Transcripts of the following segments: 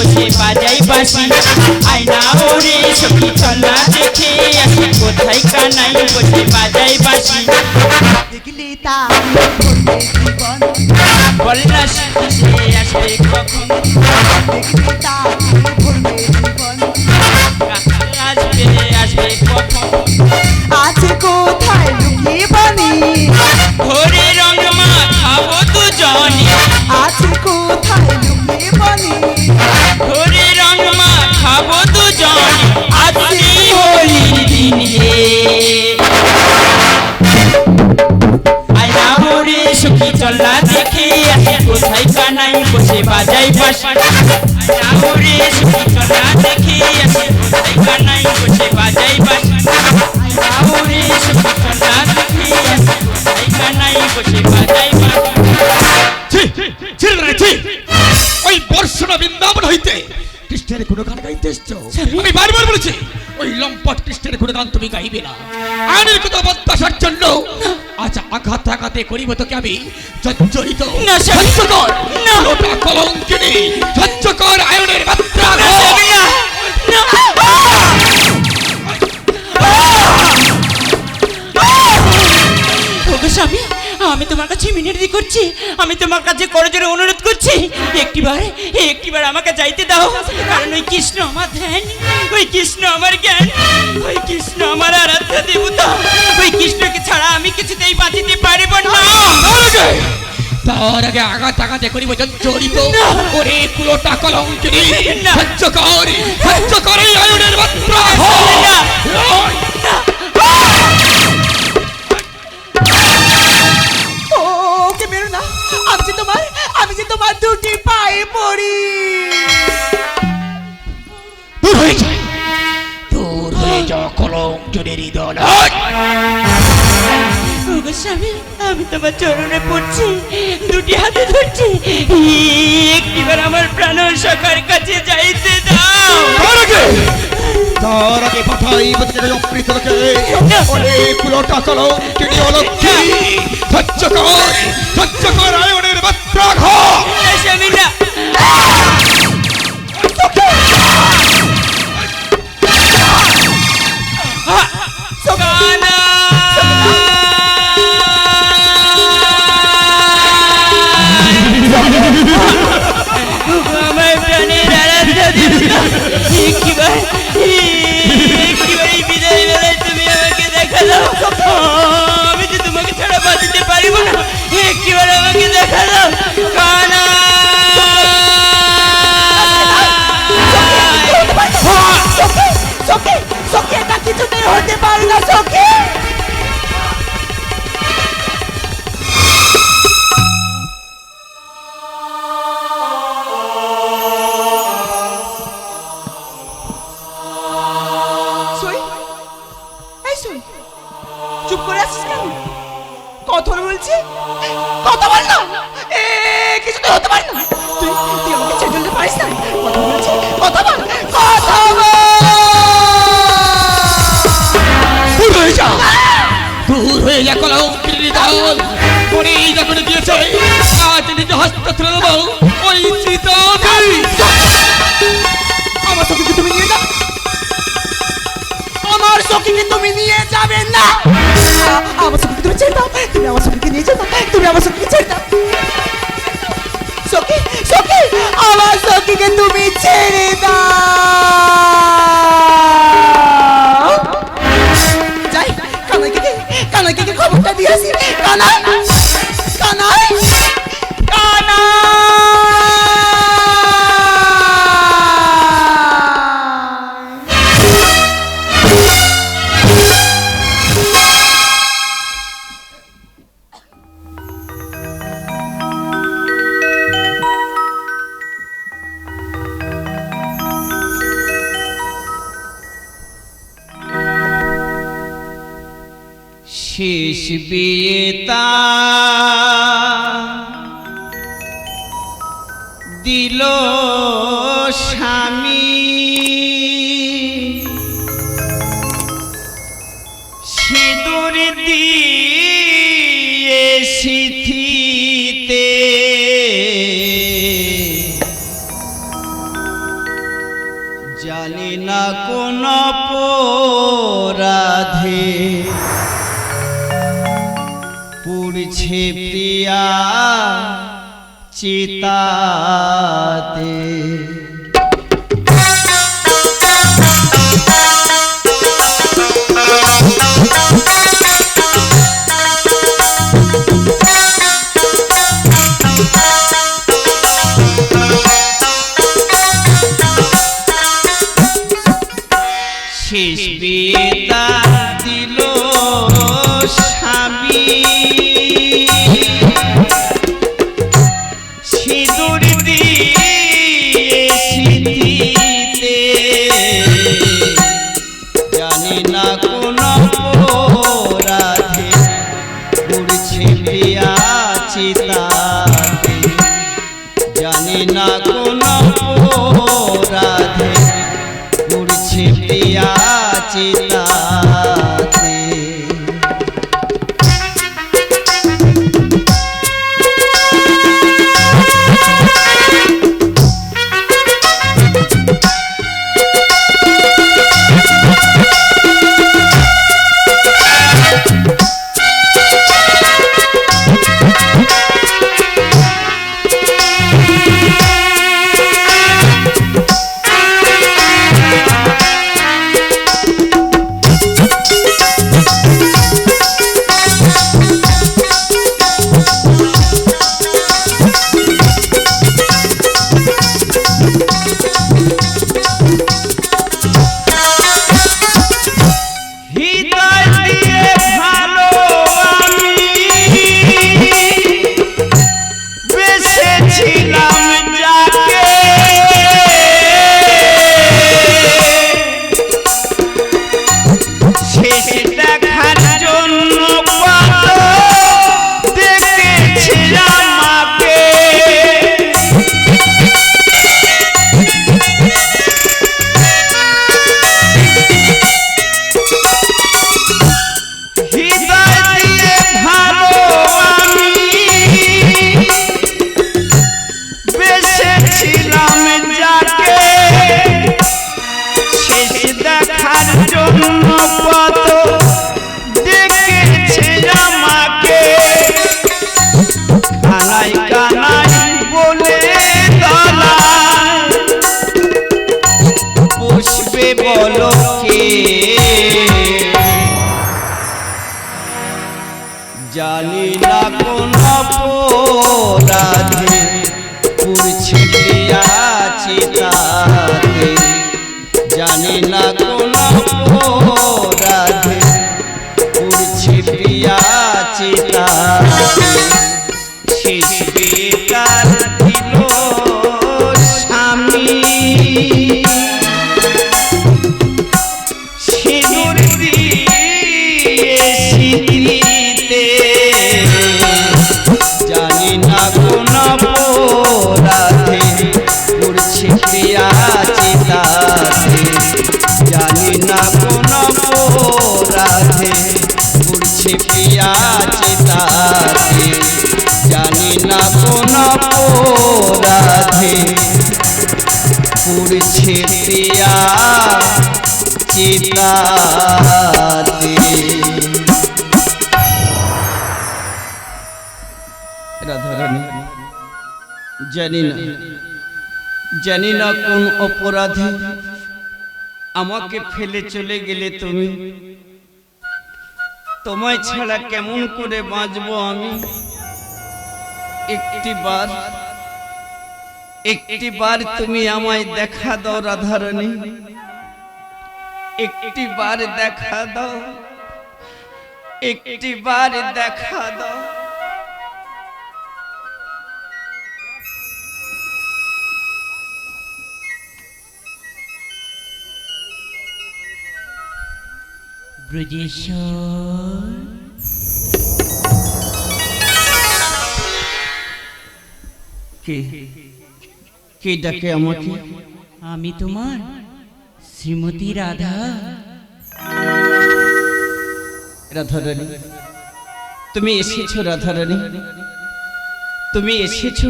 বসে বাজাই বাঁশি আয়না ওরে সখী চল না দেখে আসি কোথায় কানাই বসে বাজাই বাঁশি দেখলি তার ভরবে জীবন বল না সে আসবে কখন দেখলি তার ভরবে জীবন আসবে আসবে কখন আছে কোথায় লুকিয়ে বানি ঘরে রং মাখাবো দুজনে আছে কোথায় লুকিয়ে বানি ঘরে রং মাখাবো দুজনে আজকে হোলির দিনে আয়না ওরে সখী চল না দেখে আসি কোথায় কানাই বসে বাজাই বাঁশি আয়না ওরে সখী চল না দেখে আসি কোথায় কানাই বসে বাজাই বাঁশি আয়না ওরে সখী চল না দেখে আসি কোথায় কানাই বসে বাজাই বাঁশি ওই বর্ষণা বৃন্দাবন হইতে কৃষ্ণের কোনো গান গাইতে এসছো আমি বারবার বলেছি ওই লম্পট কৃষ্ণের কোনো গান তুমি গাইবে না আইনের কথা বদমাশার জন্য আজ আঘাত আঘাতে করিব তোকে আমি জর্জরিত না সহ্য কর না ওটা কলঙ্কিনী সহ্য কর আয়নের মাত্রা স্বামী আমি তোমার কাছে মিনতি করছি আমি তোমার কাছে করজোরে অনুরোধ করছি একটিবার আমাকে যাইতে দাও কারণ ওই কৃষ্ণ আমার ধ্যান ওই কৃষ্ণ আমার জ্ঞান ওই কৃষ্ণ আমার আরাধ্য দেবতা ওই কৃষ্ণকে ছাড়া আমি কিছুতেই বাঁচিতে পারিব না তার আগে আঘাত আঘাতে করিব জর্জরিত ওরে পুরোটা কলঙ্কিনী সহ্য কর এই আয়নের মাত্রা ওকে মেরো না আমি যে তোমার দুটি পায়ে পড়ি দূর হয়ে যা কলঙ্কিনীর হৃদয় স্বামী আমি তোমার চরণে পড়ছি দুটি হাতে ধরছি একটিবার আমার প্রাণ সখার কাছে যাইতে দাও তার আগে পাঠাই অমৃত লোকে অনেক পুরোটা কলঙ্কিনী অলক্ষী সহ্য কর আয়নের মাত্রা স্বামী না আমার প্রাণের আরাধ্য একটিবার এই বিদায় বেলায় তুমি আমাকে দেখা দাও আমি যে তোমাকে ছাড়া বাঁচিতে পারিব না একটিবার আমাকে দেখা দাও কানা এটা কিছুতেই হতে পারে না সখী চুপ করে আছিস কেন কথা বলছি কথা বল না কিছু তো হতে পারে না তুই আমাকে ছেড়ে দিতে পারিস না কথা বলছি কথা বল দূর হয়ে যা কলঙ্কিনী দল পরে যখন দিয়েছে আজ নিজ হস্ত তুলে দেবো ওই চিতাদেবী আমার সখীকে তুমি নিয়ে যাবে আমার সখীকে তুমি নিয়ে যাবে না আমার সখীকে তুমি ছেড়ে দাও তুমি আমার সখীকে নিয়ে যাও তুমি আমার সখীকে ছেড়ে দাও সখী আমার সখীকে তুমি ছেড়ে দাও যাই কানাইকে খবরটা দিয়ে আসি কানাই শেষ বিয়েতা দিল স্বামী সিঁদুর দিয়ে সিথিতে জানি না কোন অপরাধে পুড়ছে প্রিয়া চিতাতে শেষ বিয়েটা দিল স্বামী সিঁদুর দিয়ে সিঁথিতে জানি না কোন অপরাধে পুড়ছে প্রিয়া চিতাতে জানি না কোন অপরাধে পুড়ছে প্রিয়া চিতাতে জানি না কোন অপরাধে পুড়ছে প্রিয়া চিতাতে জানি না কোন অপরাধে পুড়ছে প্রিয়া চিতাতে শেষ বেকার দিল স্বামী সিঁদুর দিয়ে সিঁথিতে জানি না কোন অপরাধে পুড়ছে প্রিয়া চিতাতে জানি না কোন অপরাধে পুড়ছে প্রিয়া চিতাতে জানি না কোন অপরাধে পুড়ছে প্রিয়া চিতাতে রাধারানী জানি না কোন অপরাধে আমাকে ফেলে চলে গেলে তুমি তোমায় ছাড়া কেমন করে বাঁচবো আমি একটিবার তুমি আমায় দেখা দাও রাধারানী একটিবার দেখা দাও একটিবার দেখা দাও ব্রজেশ্বর কে ডাকে আমাকে? আমি তোমার শ্রীমতী রাধা। রাধারানী তুমি এসেছো রাধারানী তুমি এসেছো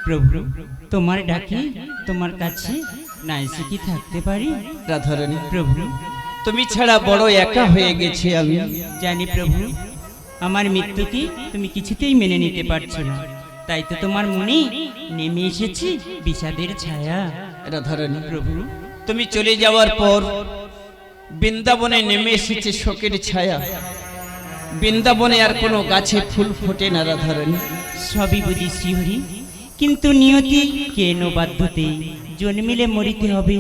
প্রভু তোমার ডাকে তোমার কাছে না এসে কি থাকতে পারি? রাধারানী, প্রভু, তুমি ছাড়া বড় একা হয়ে গেছি আমি। জানি প্রভু, আমার মৃত্যুকে তুমি কিছুতেই মেনে নিতে পারছো না, তাই তো তোমার মনে নেমে এসেছি বিষাদের ছায়া। রাধারানী, প্রভু, তুমি চলে যাওয়ার পর বৃন্দাবনে নেমে এসেছে শোকের ছায়া। বৃন্দাবনে আর কোনো গাছে ফুল ফোটে না রাধারানী। সবই বুঝি শ্রীহরি, কিন্তু নিয়তি কেন বাধ্যতে জন্মিলে মরিতে হবে,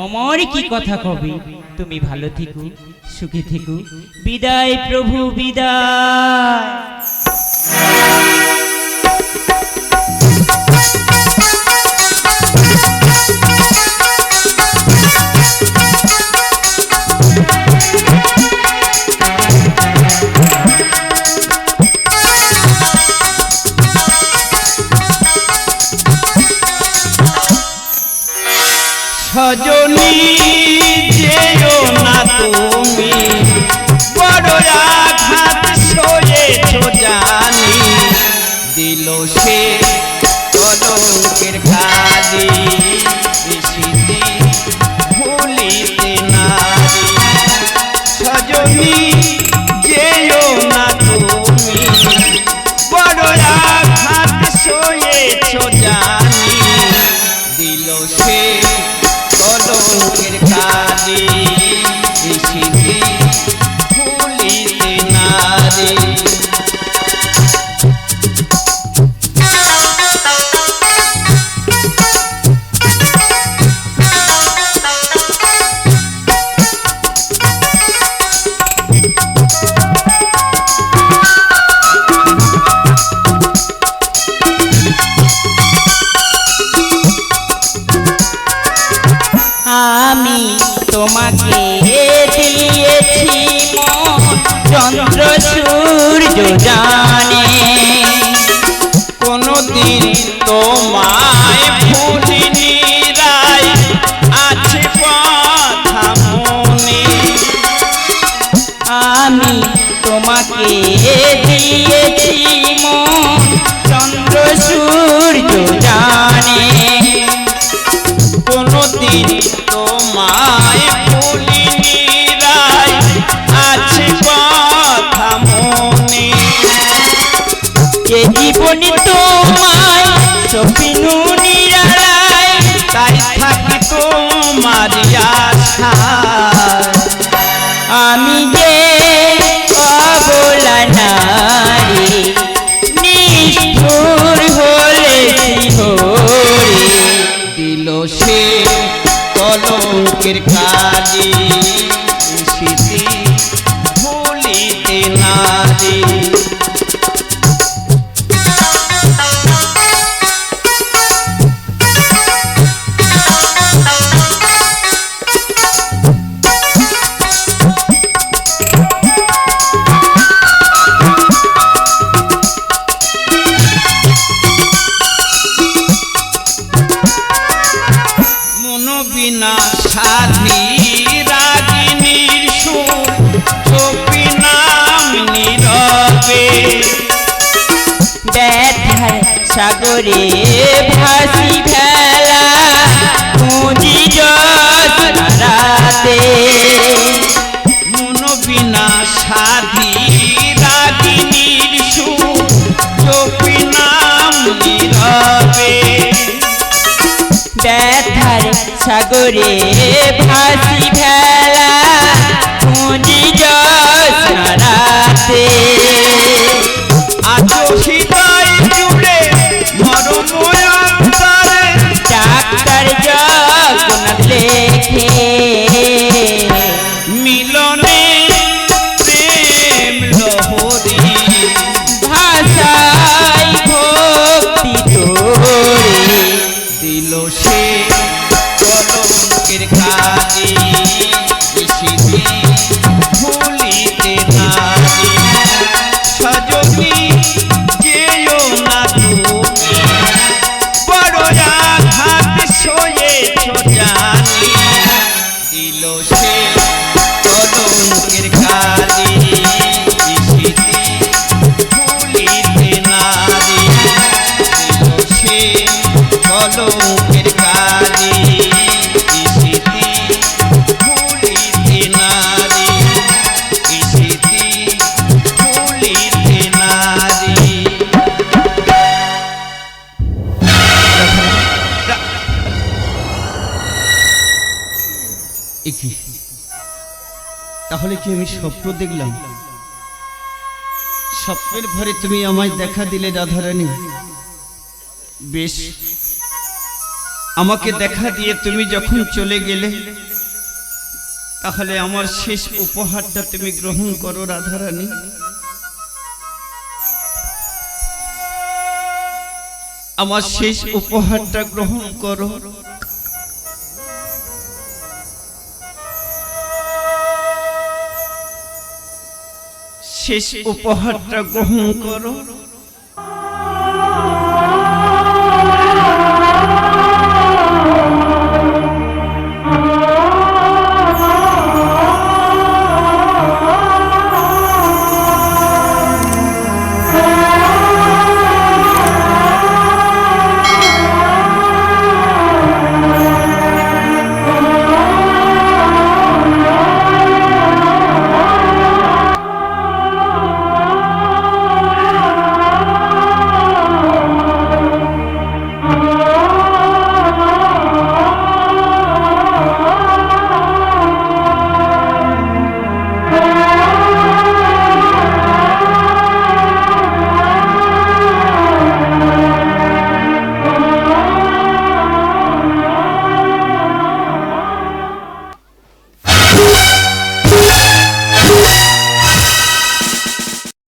অমর কি কথা কবে। তুমি ভালো থেকো, সুখে থেকো, বিদায় প্রভু, বিদায়। সজনী যেও না তুমি, বড় আঘাত সয়েছ জানি, দিল সে কলঙ্কের কালি, স্মৃতি ভুলিতে নারি। সজনী যেও না তুমি, বড় আঘাত সয়েছ জানি, দিল সে কলঙ্কের কালি, স্মৃতি ভুলিতে নারি। আমি তোমাকে দিয়েছি মন, চন্দ্র সূর্য জানে, কোনদিন তোমায় ভুলিনি রাই, আছে কথা মনে। আমি তোমাকে দিয়েছি মন, চন্দ্র সূর্য জানে, কোনদিন তোমায় ভুলিনি রাই, আছে কথা মনে। এ জীবনে তোমায় সপিনু নিরালায়, তাই থাকি তোমার আশা, আমি যে অবলা নারী, নিষ্ঠুর হলে শিহরে, দিল সে কলঙ্কের কালি, স্মৃতি ভুলিতে নারি। মনোবিনা সাধী রাগিনীর সুর, চোপি নাম নীরবে। ব্যথার সাগরে ভাসি ভেলা, পুঁজি রাতে, মনোবিনা সাধী রাগিনীর সুর, চোপি নাম নীরবে। ব্যথার সাগরে ভাসি ভেলা, পুঁজি রাতে, আজো হৃদয় জুড়ে মরম অন্তরে, ডাক্তার জগন্নাথ লেখে, মিলনে প্রেম লহরী, ভাষায় ভক্তি তোরে, দিল সে কলঙ্কের কালি, স্মৃতি ভুলিতে নারি। সজনী যেও না তুমি, বড় আঘাত সয়েছ জানি, দিল সে কলঙ্কের কালি, স্মৃতি ভুলিতে নারি। দিল সে কলঙ্কের কালি, একি তাহলে কি আমি স্বপ্ন দেখলাম? স্বপ্নের ঘরে তুমি আমায় দেখা দিলে রাধারানী। বেশ, আমাকে দেখা দিয়ে তুমি যখন চলে গেলে, তাহলে আমার শেষ উপহারটা তুমি গ্রহণ করো রাধারানী। আমার শেষ উপহারটা গ্রহণ করো। শেষ উপহারটা গ্রহণ করো।